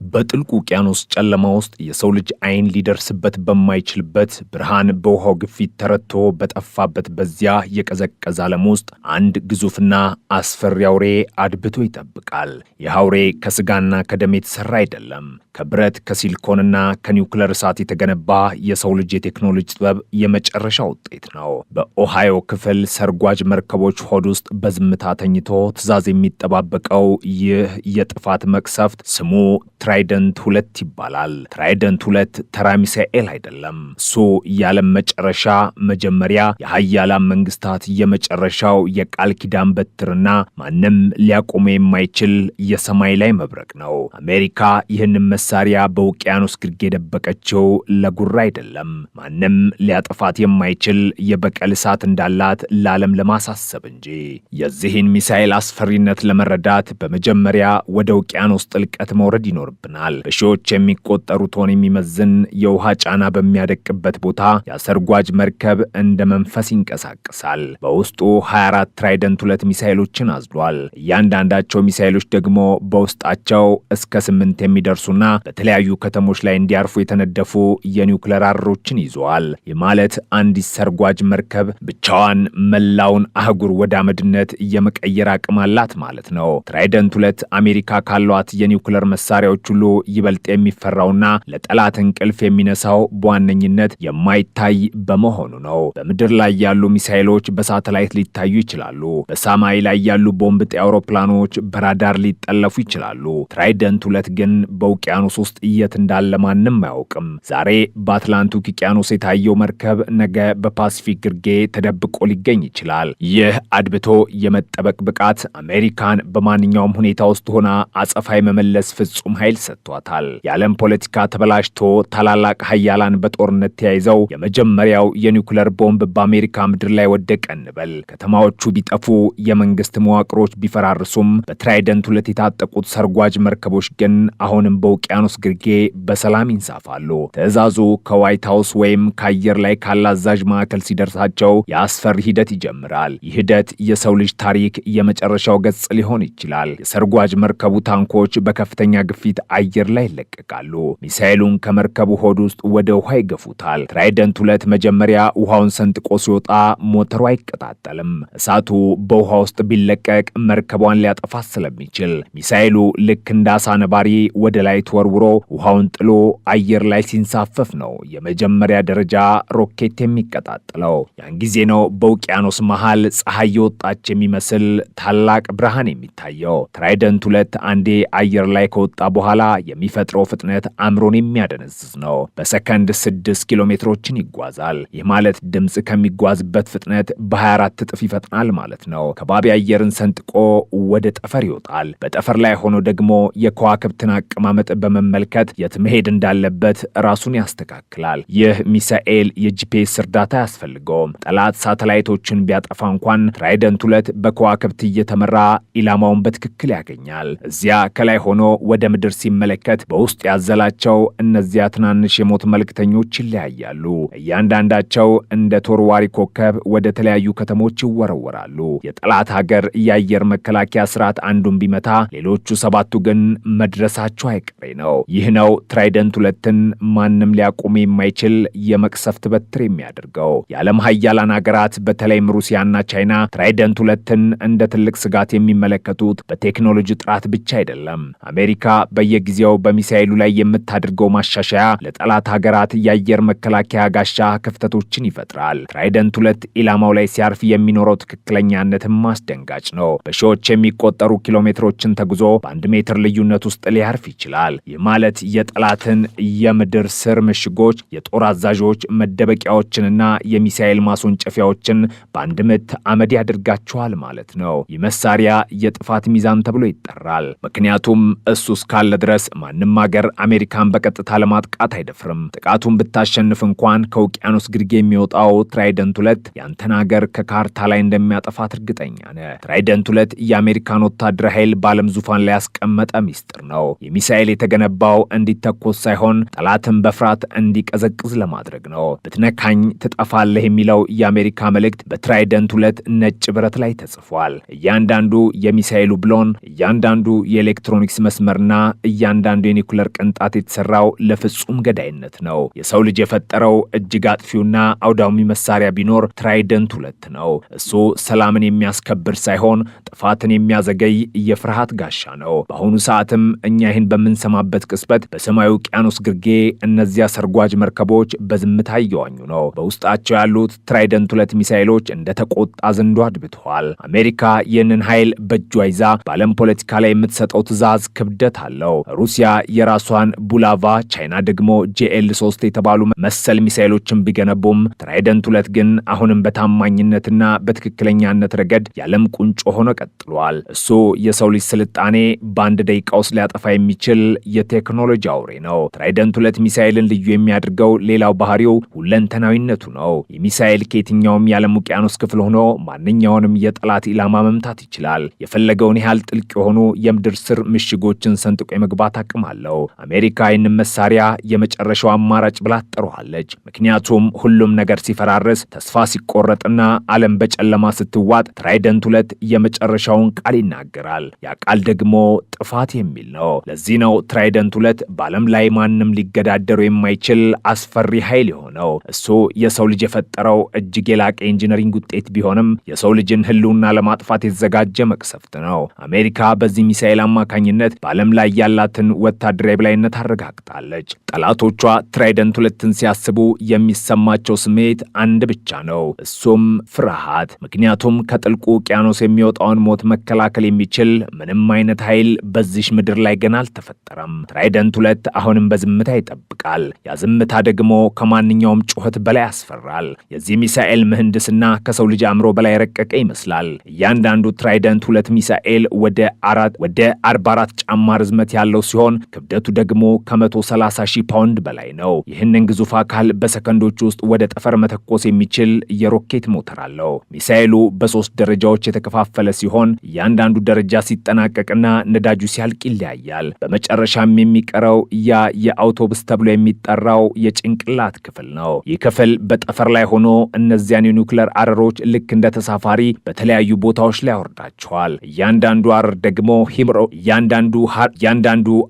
በጥልቁ ውቅያኖስ ጨለማ ውስጥ የሰው ልጅ አይን ሊደርስበት በማይችልበት ብርሃን በውሃው ግፊት ተረቶ በጠፋበት በዚያ የቀዘቀዘ ዓለም ውስጥ አንድ ግዙፍና አስፈሪ አውሬ አድብቶ ይጠብቃል። ይህ አውሬ ከስጋና ከደም የተሰራ አይደለም። ከብረት ከሲሊኮንና ከኒውክለር እሳት የተገነባ የሰው ልጅ የቴክኖሎጂ ጥበብ የመጨረሻ ውጤት ነው። በኦሃዮ ክፍል ሰርጓጅ መርከቦች ሆድ ውስጥ በዝምታ ተኝቶ ትዕዛዝ የሚጠባበቀው ይህ የጥፋት መቅሰፍት ስሙ ትራይደንት 2 ይባላል። ትራይደንት 2 ተራ ሚሳኤል አይደለም። እሱ የዓለም መጨረሻ መጀመሪያ፣ የሀያላን መንግስታት የመጨረሻው የቃል ኪዳን በትርና ማንም ሊያቆመ የማይችል የሰማይ ላይ መብረቅ ነው። አሜሪካ ይህንን መሳሪያ በውቅያኖስ ግርጌ የደበቀችው ለጉራ አይደለም። ማንም ሊያጠፋት የማይችል የበቀል እሳት እንዳላት ለዓለም ለማሳሰብ እንጂ። የዚህን ሚሳኤል አስፈሪነት ለመረዳት በመጀመሪያ ወደ ውቅያኖስ ጥልቀት መውረድ ይኖርብናል። በሺዎች የሚቆጠሩ ቶን የሚመዝን የውሃ ጫና በሚያደቅበት ቦታ የሰርጓጅ መርከብ እንደ መንፈስ ይንቀሳቀሳል። በውስጡ 24 ትራይደንት 2 ሚሳኤሎችን አዝሏል። እያንዳንዳቸው ሚሳኤሎች ደግሞ በውስጣቸው እስከ 8 የሚደርሱና በተለያዩ ከተሞች ላይ እንዲያርፉ የተነደፉ የኒውክለር አረሮችን ይዘዋል። ይህ ማለት አንዲት ሰርጓጅ መርከብ ብቻዋን መላውን አህጉር ወደ አመድነት የመቀየር አቅም አላት ማለት ነው። ትራይደንት 2 አሜሪካ ካሏት የኒውክለር መሳሪያዎች ሁሉ ይበልጥ የሚፈራውና ለጠላት እንቅልፍ የሚነሳው በዋነኝነት የማይታይ በመሆኑ ነው። በምድር ላይ ያሉ ሚሳኤሎች በሳተላይት ሊታዩ ይችላሉ። በሰማይ ላይ ያሉ ቦምብ ጣይ አውሮፕላኖች በራዳር ሊጠለፉ ይችላሉ። ትራይደንት 2 ግን በውቅያኖስ ውስጥ የት እንዳለ ማንም አያውቅም። ዛሬ በአትላንቲክ ውቅያኖስ የታየው መርከብ ነገ በፓሲፊክ ግርጌ ተደብቆ ሊገኝ ይችላል። ይህ አድብቶ የመጠበቅ ብቃት አሜሪካን በማንኛውም ሁኔታ ውስጥ ሆና አጸፋይ መመለስ ፍጹም ኃይል ሰጥቷታል። የዓለም ፖለቲካ ተበላሽቶ ታላላቅ ሀያላን በጦርነት ተያይዘው የመጀመሪያው የኒውክለር ቦምብ በአሜሪካ ምድር ላይ ወደቀ እንበል። ከተማዎቹ ቢጠፉ፣ የመንግስት መዋቅሮች ቢፈራርሱም በትራይደንት 2 የታጠቁት ሰርጓጅ መርከቦች ግን አሁንም በውቅያኖስ ግርጌ በሰላም ይንሳፋሉ። ትዕዛዙ ከዋይት ሃውስ ወይም ከአየር ላይ ካለ አዛዥ ማዕከል ሲደርሳቸው የአስፈሪ ሂደት ይጀምራል። ይህ ሂደት የሰው ልጅ ታሪክ የመጨረሻው ገጽ ሊሆን ይችላል። የሰርጓጅ መርከቡ ታንኮች በከፍተኛ ግፊት አየር ላይ ይለቀቃሉ። ሚሳኤሉን ከመርከቡ ሆድ ውስጥ ወደ ውሃ ይገፉታል። ትራይደንት 2 መጀመሪያ ውሃውን ሰንጥቆ ሲወጣ ሞተሩ አይቀጣጠልም። እሳቱ በውሃ ውስጥ ቢለቀቅ መርከቧን ሊያጠፋት ስለሚችል ሚሳኤሉ ልክ እንደ አሳ ነባሪ ወደ ላይ ተወርውሮ ውሃውን ጥሎ አየር ላይ ሲንሳፈፍ ነው የመጀመሪያ ደረጃ ሮኬት የሚቀጣጠለው። ያን ጊዜ ነው በውቅያኖስ መሃል ፀሐይ የወጣች የሚመስል ታላቅ ብርሃን የሚታየው። ትራይደንት 2 አንዴ አየር ላይ ከወጣ በኋላ የሚፈጥረው ፍጥነት አእምሮን የሚያደነዝዝ ነው። በሰከንድ 6 ኪሎ ሜትሮችን ይጓዛል። ይህ ማለት ድምፅ ከሚጓዝበት ፍጥነት በ24 እጥፍ ይፈጥናል ማለት ነው። ከባቢ አየርን ሰንጥቆ ወደ ጠፈር ይወጣል። በጠፈር ላይ ሆኖ ደግሞ የከዋክብትን አቀማመጥ በመመልከት የት መሄድ እንዳለበት ራሱን ያስተካክላል። ይህ ሚሳኤል የጂፒኤስ እርዳታ አያስፈልገውም። ጠላት ሳተላይቶችን ቢያጠፋ እንኳን ትራይደንት 2 በከዋክብት እየተመራ ኢላማውን በትክክል ያገኛል። እዚያ ከላይ ሆኖ ወደ ምድር ሲመለከት በውስጥ ያዘላቸው እነዚያ ትናንሽ የሞት መልእክተኞች ይለያያሉ። እያንዳንዳቸው እንደ ተወርዋሪ ኮከብ ወደ ተለያዩ ከተሞች ይወረወራሉ። የጠላት ሀገር የአየር መከላከያ ስርዓት አንዱን ቢመታ ሌሎቹ 7ቱ ግን መድረሳቸው አይቀሬ ነው። ይህ ነው ትራይደንት 2ን ማንም ሊያቆም የማይችል የመቅሰፍት በትር የሚያደርገው። የዓለም ሀያላን ሀገራት በተለይም ሩሲያና ቻይና ትራይደንት 2ን እንደ ትልቅ ስጋት የሚመለከቱት በቴክኖሎጂ ጥራት ብቻ አይደለም። አሜሪካ በየጊዜው በሚሳኤሉ ላይ የምታደርገው ማሻሻያ ለጠላት ሀገራት የአየር መከላከያ ጋሻ ክፍተቶችን ይፈጥራል። ትራይደንት 2 ኢላማው ላይ ሲያርፍ የሚኖረው ትክክለኛነትም አስደንጋጭ ነው። በሺዎች የሚቆጠሩ ኪሎ ሜትሮችን ተጉዞ በ1 ሜትር ልዩነት ውስጥ ሊያርፍ ይችላል። ይህ ማለት የጠላትን የምድር ስር ምሽጎች፣ የጦር አዛዦች መደበቂያዎችንና የሚሳኤል ማስወንጨፊያዎችን በአንድ ምት አመድ ያደርጋቸዋል ማለት ነው። ይህ መሳሪያ የጥፋት ሚዛን ተብሎ ይጠራል። ምክንያቱም እሱ እስካለ ድረስ ማንም ሀገር አሜሪካን በቀጥታ ለማጥቃት አይደፍርም። ጥቃቱን ብታሸንፍ እንኳን ከውቅያኖስ ግርጌ የሚወጣው ትራይደንት 2 ያንተን ሀገር ከካርታ ላይ እንደሚያጠፋት እርግጠኛ ነህ። ትራይደንት 2 የአሜሪካን ወታደራዊ ኃይል በዓለም ዙፋን ላይ ያስቀመጠ ሚስጥር ነው። የሚሳኤል የተገነባው እንዲተኮስ ሳይሆን ጠላትን በፍርሃት እንዲቀዘቅዝ ለማድረግ ነው። ብትነካኝ ትጠፋለህ የሚለው የአሜሪካ መልእክት በትራይደንት 2 ነጭ ብረት ላይ ተጽፏል። እያንዳንዱ የሚሳኤሉ ብሎን፣ እያንዳንዱ የኤሌክትሮኒክስ መስመርና እያንዳንዱ የኒኩለር ቅንጣት የተሰራው ለፍጹም ገዳይነት ነው። የሰው ልጅ የፈጠረው እጅግ አጥፊውና አውዳሚ መሳሪያ ቢኖር ትራይደንት 2 ነው። እሱ ሰላምን የሚያስከብር ሳይሆን ጥፋትን የሚያዘገይ የፍርሃት ጋሻ ነው። በአሁኑ ሰዓትም እኛ ይህን በምንሰማበት ቅጽበት በሰማዩ ውቅያኖስ ግርጌ እነዚያ ሰርጓጅ መርከቦች በዝምታ እየዋኙ ነው። በውስጣቸው ያሉት ትራይደንት 2 ሚሳኤሎች እንደ ተቆጣ ዘንዶ አድብተዋል። አሜሪካ ይህንን ኃይል በእጇ ይዛ በዓለም ፖለቲካ ላይ የምትሰጠው ትዕዛዝ ክብደት አለው። ሩሲያ የራሷን ቡላቫ፣ ቻይና ደግሞ JL3 የተባሉ መሰል ሚሳኤሎችን ቢገነቡም ትራይደንት 2 ግን አሁንም በታማኝነትና በትክክለኛነት ረገድ የዓለም ቁንጮ ሆኖ ቀጥሏል። እሱ የሰው ልጅ ስልጣኔ በአንድ ደቂቃ ውስጥ ሊያጠፋ የሚችል የቴክኖሎጂ አውሬ ነው። ትራይደንት 2 ሚሳኤልን ልዩ የሚያደርገው ሌላው ባህሪው ሁለንተናዊነቱ ነው። የሚሳኤል ከየትኛውም የዓለም ውቅያኖስ ክፍል ሆኖ ማንኛውንም የጠላት ኢላማ መምታት ይችላል። የፈለገውን ያህል ጥልቅ የሆኑ የምድር ስር ምሽጎችን ሰንጥቆ የመግባት አቅም አለው። አሜሪካ ይህንን መሳሪያ የመጨረሻው አማራጭ ብላ ትጠራዋለች። ምክንያቱም ሁሉም ነገር ሲፈራርስ፣ ተስፋ ሲቆረጥና ዓለም በጨለማ ስትዋጥ ትራይደንት 2 የመጨረሻውን ቃል ይናገራል። ያ ቃል ደግሞ ጥፋት የሚል ነው። ለዚህ ነው ትራይደንት 2 በዓለም ላይ ማንም ሊገዳደሩ የማይችል አስፈሪ ኃይል የሆነው። እሱ የሰው ልጅ የፈጠረው እጅግ የላቀ ኢንጂነሪንግ ውጤት ቢሆንም የሰው ልጅን ህልውና ለማጥፋት የተዘጋጀ መቅሰፍት ነው። አሜሪካ በዚህ ሚሳኤል አማካኝነት በዓለም ላይ ያላትን ወታደራዊ በላይነት አረጋግጣለች። ጠላቶቿ ትራይደንት 2ን ሲያስቡ የሚሰማቸው ስሜት አንድ ብቻ ነው፣ እሱም ፍርሃት። ምክንያቱም ከጥልቁ ውቅያኖስ የሚወጣውን ሞት መከላከል የሚችል ምንም አይነት ኃይል በዚህ ምድር ላይ ገና አልተፈጠረም። ትራይደንት 2 አሁንም በዝምታ ይጠብቃል። ያ ዝምታ ደግሞ ከማንኛውም ጩኸት በላይ ያስፈራል። የዚህ ሚሳኤል ምህንድስና ከሰው ልጅ አእምሮ በላይ ረቀቀ ይመስላል። እያንዳንዱ ትራይደንት 2 ሚሳኤል ወደ 44 ጫማ ርዝመት ያለው ሲሆን ክብደቱ ደግሞ ከ130 ሺህ ፓውንድ በላይ ነው። ይህንን ግዙፍ አካል በሰከንዶች ውስጥ ወደ ጠፈር መተኮስ የሚችል የሮኬት ሞተር አለው። ሚሳኤሉ በ3 ደረጃዎች የተከፋፈለ ሲሆን እያንዳንዱ ደረጃ ሲጠናቀቅና ነዳጁ ሲያልቅ ይለያያል። በመጨረሻም የሚቀረው ያ የአውቶቡስ ተብሎ የሚጠራው የጭንቅላት ክፍል ነው። ይህ ክፍል በጠፈር ላይ ሆኖ እነዚያን የኒውክሌር አረሮች ልክ እንደ ተሳፋሪ በተለያዩ ቦታዎች ላይ ያወርዳቸዋል። እያንዳንዱ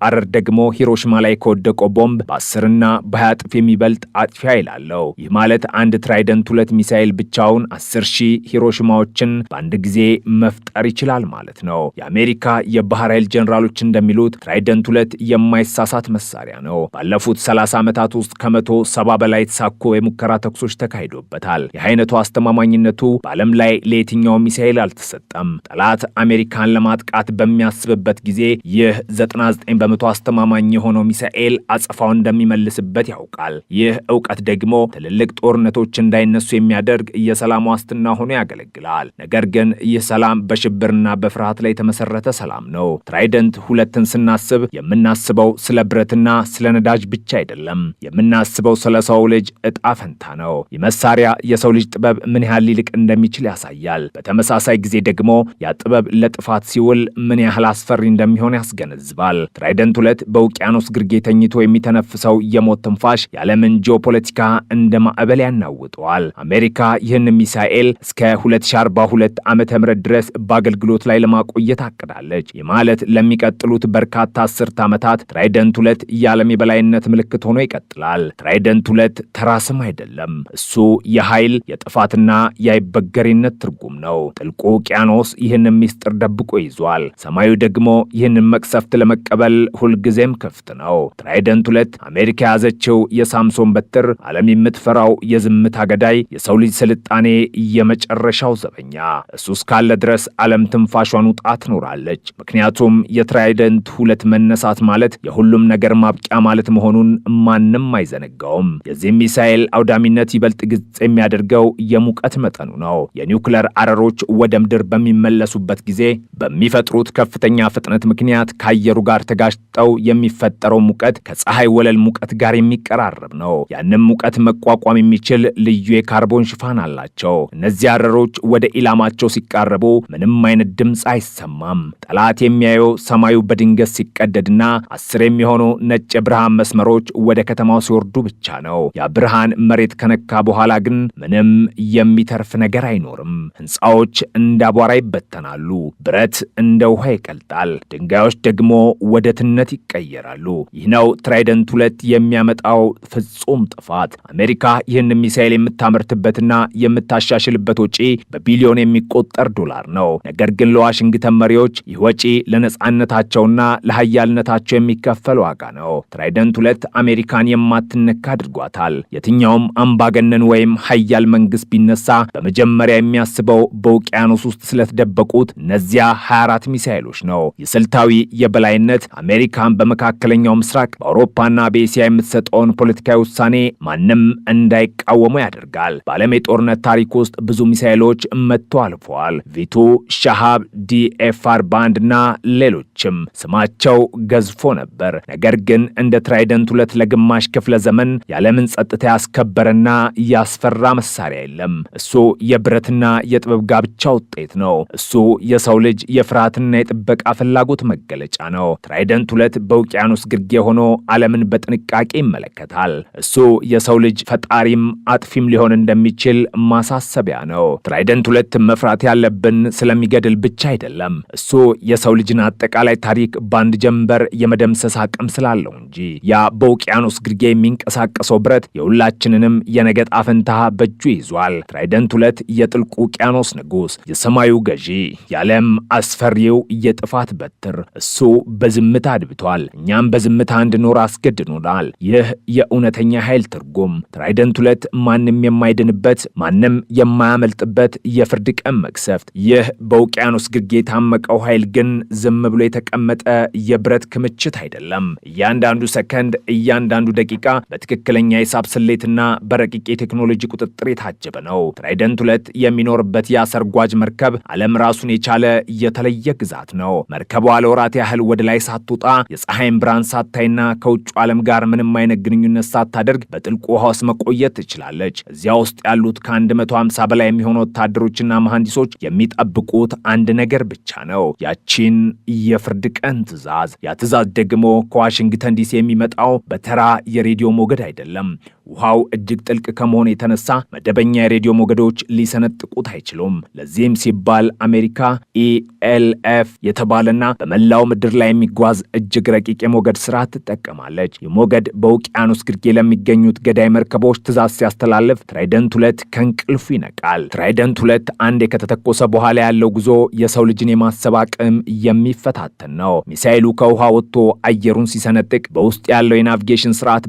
አረር ደግሞ ሂሮሺማ ላይ ከወደቀው ቦምብ በ10 እና በ20 እጥፍ የሚበልጥ አጥፊ ኃይል አለው። ይህ ማለት አንድ ትራይደንት 2 ሚሳኤል ብቻውን 10,000 ሂሮሺማዎችን በአንድ ጊዜ መፍጠር ይችላል ማለት ነው። የአሜሪካ የባህር ኃይል ጀነራሎች እንደሚሉት ትራይደንት 2 የማይሳሳት መሳሪያ ነው። ባለፉት 30 ዓመታት ውስጥ ከ170 በላይ የተሳኩ የሙከራ ተኩሶች ተካሂዶበታል። የአይነቱ አስተማማኝነቱ በዓለም ላይ ለየትኛው ሚሳኤል አልተሰጠም። ጠላት አሜሪካን ለማጥቃት በሚያስብበት ጊዜ ይህ 99 በመቶ አስተማማኝ የሆነው ሚሳኤል አጸፋውን እንደሚመልስበት ያውቃል። ይህ ዕውቀት ደግሞ ትልልቅ ጦርነቶች እንዳይነሱ የሚያደርግ የሰላም ዋስትና ሆኖ ያገለግላል። ነገር ግን ይህ ሰላም በሽብርና በፍርሃት ላይ የተመሰረተ ሰላም ነው። ትራይደንት 2ን ስናስብ የምናስበው ስለ ብረትና ስለ ነዳጅ ብቻ አይደለም። የምናስበው ስለ ሰው ልጅ ዕጣ ፈንታ ነው። ይህ መሳሪያ የሰው ልጅ ጥበብ ምን ያህል ሊልቅ እንደሚችል ያሳያል። በተመሳሳይ ጊዜ ደግሞ ያ ጥበብ ለጥፋት ሲውል ምን ያህል አስፈሪ እንደሚሆን ያስገነዝባል። ትራይደንት 2 በውቅያኖስ ግርጌ ተኝቶ የሚተነፍሰው የሞት ትንፋሽ የዓለምን ጂኦፖለቲካ እንደ ማዕበል ያናውጠዋል። አሜሪካ ይህን ሚሳኤል እስከ 2042 ዓመተ ምህረት ድረስ በአገልግሎት ላይ ለማቆየት አቅዳለች። ይህ ማለት ለሚቀጥሉት በርካታ አስርት ዓመታት ትራይደንት 2 የዓለም የበላይነት ምልክት ሆኖ ይቀጥላል። ትራይደንት 2 ተራ ስም አይደለም። እሱ የኃይል የጥፋትና የአይበገሬነት ትርጉም ነው። ጥልቁ ውቅያኖስ ይህንን ምስጢር ደብቆ ይዟል። ሰማዩ ደግሞ ይህንን መቅሰፍት ለመቀበል ሁልጊዜም ክፍት ነው። ትራይደንት 2 አሜሪካ የያዘችው የሳምሶን በትር፣ ዓለም የምትፈራው የዝምታ ገዳይ፣ የሰው ልጅ ስልጣኔ የመጨረሻው ዘበኛ። እሱ እስካለ ድረስ ዓለም ትንፋሿን ውጣ ትኖራለች። ምክንያቱም የትራይደንት 2 መነሳት ማለት የሁሉም ነገር ማብቂያ ማለት መሆኑን ማንም አይዘነጋውም። የዚህ ሚሳኤል አውዳሚነት ይበልጥ ግልጽ የሚያደርገው የሙቀት መጠኑ ነው። የኒውክሌር አረሮች ወደ ምድር በሚመለሱበት ጊዜ በሚፈጥሩት ከፍተኛ ፍጥነት ምክንያት ከአየሩ ጋር ተጋጭጠው የሚፈጠረው ሙቀት ከፀሐይ ወለል ሙቀት ጋር የሚቀራረብ ነው። ያንም ሙቀት መቋቋም የሚችል ልዩ የካርቦን ሽፋን አላቸው። እነዚህ አረሮች ወደ ኢላማቸው ሲቃረቡ ምንም አይነት ድምፅ አይሰማም። ጠላት የሚያየው ሰማዩ በድንገት ሲቀደድና 10 የሚሆኑ ነጭ የብርሃን መስመሮች ወደ ከተማው ሲወርዱ ብቻ ነው። ያ ብርሃን መሬት ከነካ በኋላ ግን ምንም የሚተርፍ ነገር አይኖርም። ህንፃዎች እንደ አቧራ ይበተናሉ። ብረት እንደ ውሃ ይቀልጣል። ድንጋዮች ደግሞ ወደ ትነት ይቀየራሉ። ይህ ነው ትራይደንት 2 የሚያመጣው ፍጹም ጥፋት። አሜሪካ ይህን ሚሳኤል የምታመርትበትና የምታሻሽልበት ወጪ በቢሊዮን የሚቆጠር ዶላር ነው። ነገር ግን ለዋሽንግተን መሪዎች ይህ ወጪ ለነጻነታቸውና ለሀያልነታቸው የሚከፈል ዋጋ ነው። ትራይደንት 2 አሜሪካን የማትነካ አድርጓታል። የትኛውም አምባገነን ወይም ሀያል መንግስት ቢነሳ በመጀመሪያ የሚያስበው በውቅያኖስ ውስጥ ስለተደበቁት እነዚያ 24 ሚሳኤሎች ነው። የስልታዊ የበላይነት አሜሪካን በመካከለኛው ምስራቅ በአውሮፓና በኤስያ የምትሰጠውን ፖለቲካዊ ውሳኔ ማንም እንዳይቃወሙ ያደርጋል። በዓለም የጦርነት ታሪክ ውስጥ ብዙ ሚሳኤሎች መጥቶ አልፈዋል። ቪቱ፣ ሻሃብ፣ ዲኤፍ-41 እና ሌሎችም ስማቸው ገዝፎ ነበር። ነገር ግን እንደ ትራይደንት 2 ለግማሽ ክፍለ ዘመን የዓለምን ጸጥታ ያስከበረና ያስፈራ መሳሪያ የለም። እሱ የብረትና የጥበብ ጋብቻ ውጤት ነው። እሱ የሰው ልጅ የፍርሃትና የጥበቃ ፍላጎት መገለጫ ነው። ትራይደንት 2 በውቅያኖስ ግርጌ ሆኖ ዓለምን በጥንቃቄ ይመለከታል። እሱ የሰው ልጅ ፈጣሪም አጥፊም ሊሆን እንደሚችል ማሳሰቢያ ነው። ትራይደንት 2 መፍራት ያለብን ስለሚገድል ብቻ አይደለም። እሱ የሰው ልጅን አጠቃላይ ታሪክ በአንድ ጀንበር የመደምሰስ አቅም ስላለው እንጂ። ያ በውቅያኖስ ግርጌ የሚንቀሳቀሰው ብረት የሁላችንንም የነገ ዕጣ ፈንታ በእጁ ይዟል። ትራይደንት 2 የጥልቁ ውቅያኖስ ንጉሥ፣ የሰማዩ ገዢ፣ የዓለም አስፈሪው የጥፋት በትር። እሱ በዝምታ አድብቷል፣ እኛም በዝምታ እንድኖር አስገድኖናል። ይህ የእውነተኛ ኃይል ትርጉም። ትራይደንት 2 ማንም የማይድንበት፣ ማንም የማያመልጥበት የፍርድ ቀን መቅሰፍት። ይህ በውቅያኖስ ግርጌ የታመቀው ኃይል ግን ዝም ብሎ የተቀመጠ የብረት ክምችት አይደለም። እያንዳንዱ ሰከንድ፣ እያንዳንዱ ደቂቃ በትክክለኛ የሂሳብ ስሌትና በረቂቅ የቴክኖሎጂ ቁጥጥር የታጀበ ነው። ትራይደንት 2 የሚኖርበት የሰርጓጅ መርከብ ዓለም ራሱን የቻለ የተለየ ግዛት ነው። መርከቧ ለወራት ያህል ወደ ላይ ሳትወጣ የፀሐይን ብርሃን ሳታይና ከውጭ ዓለም ጋር ምንም አይነት ግንኙነት ሳታደርግ በጥልቁ ውሃ ውስጥ መቆየት ትችላለች። እዚያ ውስጥ ያሉት ከ150 በላይ የሚሆኑ ወታደሮችና መሐንዲሶች የሚጠብቁት አንድ ነገር ብቻ ነው፣ ያቺን የፍርድ ቀን ትዕዛዝ። ያ ትዕዛዝ ደግሞ ከዋሽንግተን ዲሲ የሚመጣው በተራ የሬዲዮ ሞገድ አይደለም። ውሃው እጅግ ጥልቅ ከመሆኑ የተነሳ መደበኛ የሬዲዮ ሞገዶች ሊሰነጥቁት አይችሉም። ለዚህም ሲባል አሜሪካ ኢኤልኤፍ የተባለና በመላው ምድር ላይ የሚጓዝ እጅግ ረቂቅ የሞገድ ስርዓት ትጠቀማለች። የሞገድ በውቅያኖስ ግርጌ ለሚገኙት ገዳይ መርከቦች ትዕዛዝ ሲያስተላልፍ ትራይደንት 2 ከእንቅልፉ ይነቃል። ትራይደንት 2 አንዴ ከተተኮሰ በኋላ ያለው ጉዞ የሰው ልጅን የማሰብ አቅም የሚፈታተን ነው። ሚሳኤሉ ከውሃ ወጥቶ አየሩን ሲሰነጥቅ በውስጥ ያለው የናቪጌሽን ስርዓት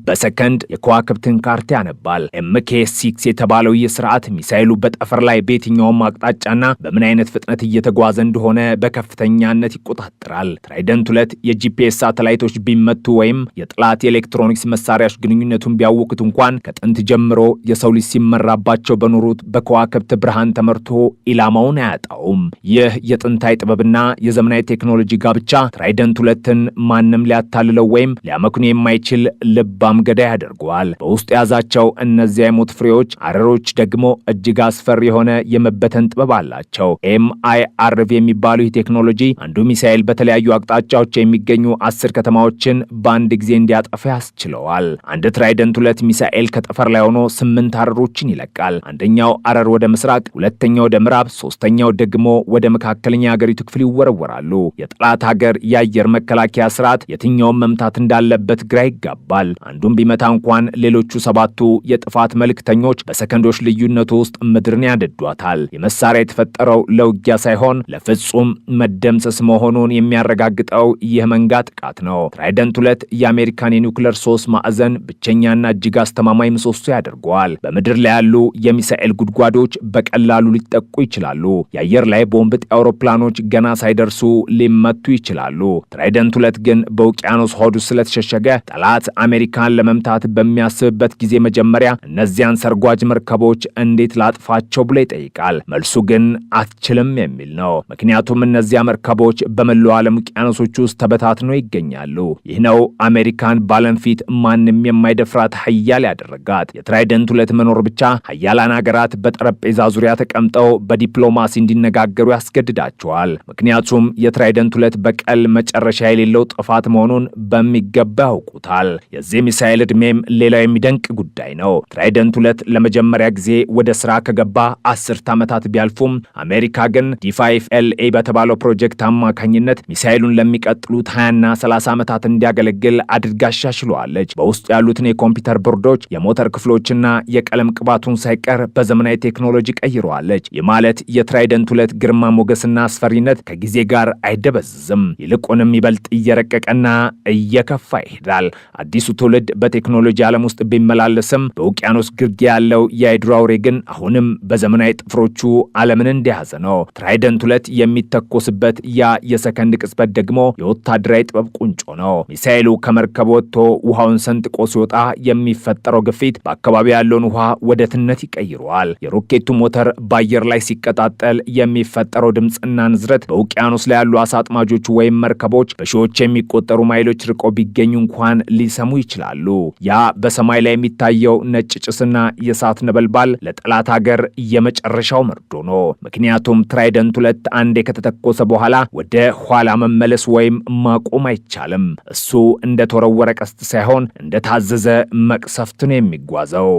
በሰከንድ የከዋክብትን ካርታ ያነባል። MK6 የተባለው ይህ ስርዓት ሚሳኤሉ በጠፈር ላይ በየትኛውም አቅጣጫና በምን አይነት ፍጥነት እየተጓዘ እንደሆነ በከፍተኛነት ይቆጣጠራል። ትራይደንት 2 የጂፒኤስ ሳተላይቶች ቢመቱ ወይም የጠላት የኤሌክትሮኒክስ መሳሪያዎች ግንኙነቱን ቢያውቁት እንኳን ከጥንት ጀምሮ የሰው ልጅ ሲመራባቸው በኖሩት በከዋክብት ብርሃን ተመርቶ ኢላማውን አያጣውም። ይህ የጥንታዊ ጥበብና የዘመናዊ ቴክኖሎጂ ጋብቻ ትራይደንት 2ን ማንም ሊያታልለው ወይም ሊያመክኑ የማይችል ልባም ገዳይ ያደርገዋል። በውስጡ የያዛቸው እነዚያ የሞት ፍሬዎች አረሮች ደግሞ እጅግ አስፈሪ የሆነ የመበተን ጥበብ አላቸው። MIRV የሚባለው ይህ ቴክኖሎጂ አንዱ ሚሳኤል በተለያዩ አቅጣጫዎች የሚገኙ 10 ከተማዎችን በአንድ ጊዜ እንዲያጠፋ ያስችለዋል። አንድ ትራይደንት 2 ሚሳኤል ከጠፈር ላይ ሆኖ 8 አረሮችን ይለቃል። አንደኛው አረር ወደ ምስራቅ፣ ሁለተኛው ወደ ምዕራብ፣ ሶስተኛው ደግሞ ወደ መካከለኛ የሀገሪቱ ክፍል ይወረወራሉ። የጠላት ሀገር የአየር መከላከያ ስርዓት የትኛውን መምታት እንዳለበት ግራ ይጋባል። አንዱን ቢመታ እንኳን ሌሎቹ 7ቱ የጥፋት መልእክተኞች በሰከንዶች ልዩነቱ ውስጥ ምድርን ያደዷታል። የመሳሪያ የተፈጠረው ለውጊያ ሳይሆን ለፍጹም መደምሰስ መሆኑን የሚያረጋግጠው ይህ መንጋ ጥቃት ነው። ትራይደንት 2 የአሜሪካን የኒውክሌር 3 ማዕዘን ብቸኛና እጅግ አስተማማኝ ምሰሶ ያደርገዋል። በምድር ላይ ያሉ የሚሳኤል ጉድጓዶች በቀላሉ ሊጠቁ ይችላሉ። የአየር ላይ ቦምብ ጣይ አውሮፕላኖች ገና ሳይደርሱ ሊመቱ ይችላሉ። ትራይደንት 2 ግን በውቅያኖስ ሆድ ስለተሸሸገ ጠላት አሜሪካን ለመምታት በሚያስብበት ጊዜ መጀመሪያ እነዚያን ሰርጓጅ መርከቦች እንዴት ላጥፋቸው ብሎ ይጠይቃል። መልሱ ግን አትችልም የሚል ነው። ምክንያቱም እነዚያ መርከቦች በመላው ዓለም ውቅያኖሶች ውስጥ ተበታትነው ይገኛሉ። ይህ ነው አሜሪካን በዓለም ፊት ማንም የማይደፍራት ሀያል ያደረጋት። የትራይደንት 2 መኖር ብቻ ሀያላን ሀገራት በጠረጴዛ ዙሪያ ተቀምጠው በዲፕሎማሲ እንዲነጋገሩ ያስገድዳቸዋል። ምክንያቱም የትራይደንት 2 በቀል መጨረሻ የሌለው ጥፋት መሆኑን በሚገባ ያውቁታል። የዚህ ሚሳኤል ዕድሜም ሌላው የሚደንቅ ጉዳይ ነው። ትራይደንት 2 ለመጀመሪያ ጊዜ ወደ ስራ ከገባ 10 ዓመታት ቢያልፉም አሜሪካ ግን D5LA በተባለው ፕሮጀክት አማካኝነት ሚሳኤሉን ለሚቀጥሉት 20ና 30 ዓመታት እንዲያገለግል አድርጋ አሻሽለዋለች። በውስጡ ያሉትን የኮምፒውተር ቦርዶች፣ የሞተር ክፍሎችና የቀለም ቅባቱን ሳይቀር በዘመናዊ ቴክኖሎጂ ቀይረዋለች። የማለት የትራይደንት 2 ግርማ ሞገስና አስፈሪነት ከጊዜ ጋር አይደበዝዝም። ይልቁንም ይበልጥ እየረቀቀና እየከፋ ይሄዳል። አዲሱ ትውልድ በቴክኖሎጂ ዓለም ውስጥ ቢመላለስም በውቅያኖስ ግርጌ ያለው የአይድሮ አውሬ ግን አሁንም በዘመናዊ ጥፍሮቹ ዓለምን እንደያዘ ነው። ትራይደንት 2 የሚተኮስበት ያ የሰከንድ ቅጽበት ደግሞ የወታደራዊ ጥበብ ቁንጮ ነው። ሚሳኤሉ ከመርከብ ወጥቶ ውሃውን ሰንጥቆ ሲወጣ የሚፈጠረው ግፊት በአካባቢ ያለውን ውሃ ወደ ትነት ይቀይረዋል። የሮኬቱ ሞተር በአየር ላይ ሲቀጣጠል የሚፈጠረው ድምፅና ንዝረት በውቅያኖስ ላይ ያሉ አሳ አጥማጆች ወይም መርከቦች በሺዎች የሚቆጠሩ ማይሎች ርቆ ቢገኙ እንኳን ሊሰሙ ይችላሉ። ያ በሰማይ ላይ የሚታየው ነጭ ጭስና የእሳት ነበልባል ለጠላት ሀገር የመጨረሻው መርዶ ነው። ምክንያቱም ትራይደንት 2 አንዴ ከተተኮሰ በኋላ ወደ ኋላ መመለስ ወይም ማቆም አይቻልም። እሱ እንደተወረወረ ቀስት ሳይሆን እንደታዘዘ መቅሰፍት ነው የሚጓዘው።